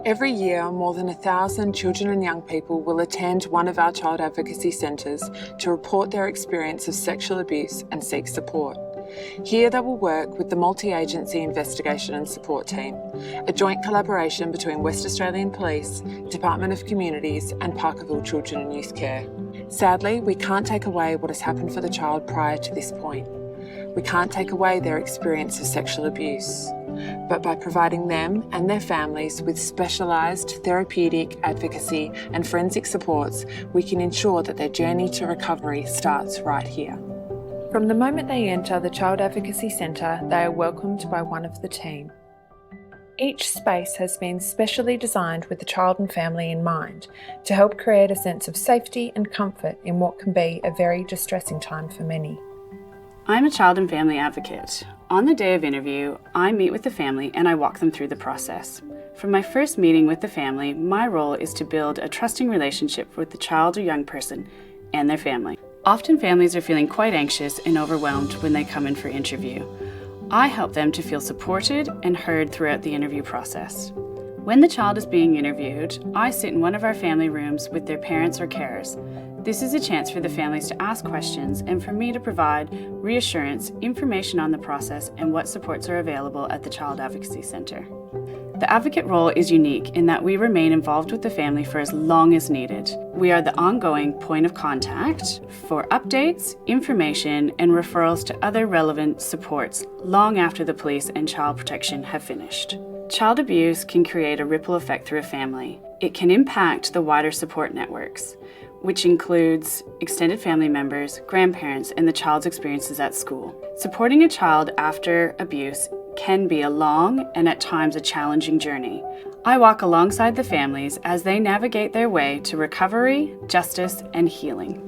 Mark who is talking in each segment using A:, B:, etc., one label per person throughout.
A: Every year, more than 1,000 children and young people will attend one of our child advocacy centres to report their experience of sexual abuse and seek support. Here they will work with the Multi-Agency Investigation and Support Team, a joint collaboration between West Australian Police, Department of Communities and Parkerville Children and Youth Care. Sadly, we can't take away what has happened for the child prior to this point. We can't take away their experience of sexual abuse, but by providing them and their families with specialised therapeutic, advocacy and forensic supports, we can ensure that their journey to recovery starts right here. From the moment they enter the Child Advocacy Centre, they are welcomed by one of the team. Each space has been specially designed with the child and family in mind to help create a sense of safety and comfort in what can be a very distressing time for many.
B: I'm a child and family advocate. On the day of interview, I meet with the family and I walk them through the process. From my first meeting with the family, my role is to build a trusting relationship with the child or young person and their family. Often families are feeling quite anxious and overwhelmed when they come in for interview. I help them to feel supported and heard throughout the interview process. When the child is being interviewed, I sit in one of our family rooms with their parents or carers. This is a chance for the families to ask questions and for me to provide reassurance, information on the process and what supports are available at the Child Advocacy Centre. The advocate role is unique in that we remain involved with the family for as long as needed. We are the ongoing point of contact for updates, information, and referrals to other relevant supports long after the police and child protection have finished. Child abuse can create a ripple effect through a family. It can impact the wider support networks, which includes extended family members, grandparents, and the child's experiences at school. Supporting a child after abuse can be a long and at times a challenging journey. I walk alongside the families as they navigate their way to recovery, justice, and healing.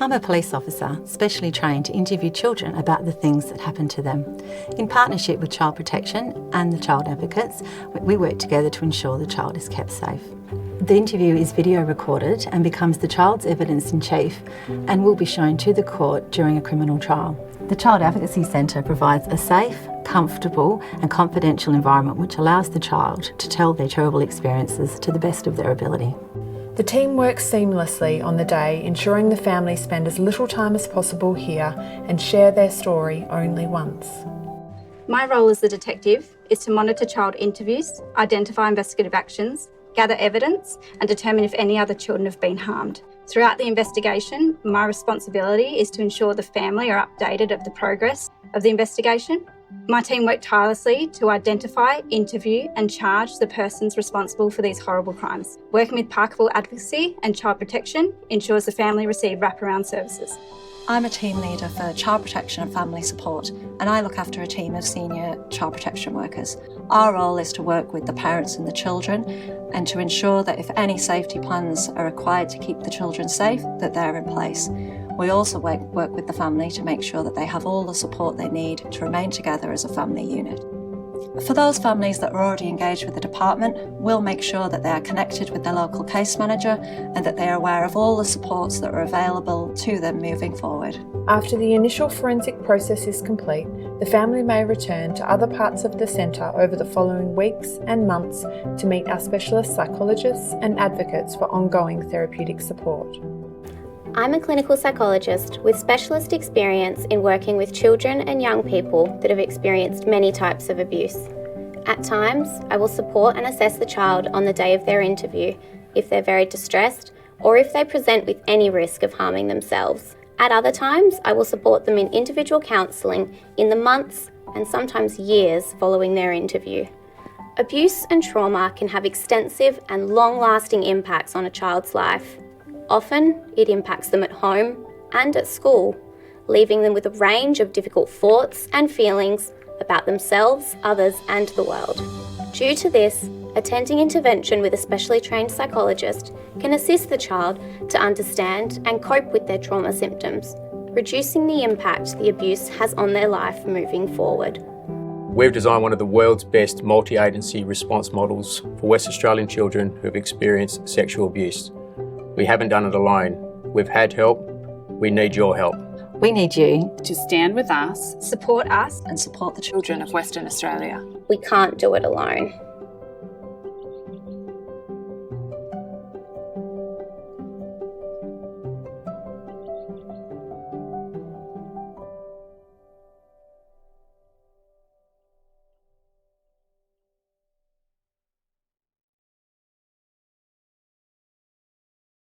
C: I'm a police officer, specially trained to interview children about the things that happen to them. In partnership with Child Protection and the Child Advocates, we work together to ensure the child is kept safe. The interview is video recorded and becomes the child's evidence in chief and will be shown to the court during a criminal trial. The Child Advocacy Centre provides a safe, comfortable and confidential environment which allows the child to tell their terrible experiences to the best of their ability.
A: The team works seamlessly on the day, ensuring the family spend as little time as possible here and share their story only once.
D: My role as the detective is to monitor child interviews, identify investigative actions, gather evidence and determine if any other children have been harmed. Throughout the investigation, my responsibility is to ensure the family are updated of the progress of the investigation. My team work tirelessly to identify, interview and charge the persons responsible for these horrible crimes. Working with Parkerville Advocacy and Child Protection ensures the family receive wraparound services.
E: I'm a team leader for Child Protection and Family Support, and I look after a team of senior child protection workers. Our role is to work with the parents and the children and to ensure that if any safety plans are required to keep the children safe, that they're in place. We also work with the family to make sure that they have all the support they need to remain together as a family unit. For those families that are already engaged with the department, we'll make sure that they are connected with their local case manager and that they are aware of all the supports that are available to them moving forward.
A: After the initial forensic process is complete, the family may return to other parts of the centre over the following weeks and months to meet our specialist psychologists and advocates for ongoing therapeutic support.
F: I'm a clinical psychologist with specialist experience in working with children and young people that have experienced many types of abuse. At times, I will support and assess the child on the day of their interview if they're very distressed or if they present with any risk of harming themselves. At other times, I will support them in individual counselling in the months and sometimes years following their interview. Abuse and trauma can have extensive and long-lasting impacts on a child's life. Often, it impacts them at home and at school, leaving them with a range of difficult thoughts and feelings about themselves, others, and the world. Due to this, attending intervention with a specially trained psychologist can assist the child to understand and cope with their trauma symptoms, reducing the impact the abuse has on their life moving forward.
G: We've designed one of the world's best multi-agency response models for West Australian children who have experienced sexual abuse. We haven't done it alone. We've had help. We need your help.
C: We need you
B: To stand with us,
D: Support us
E: And support the
A: Children of Western Australia.
F: We can't do it alone.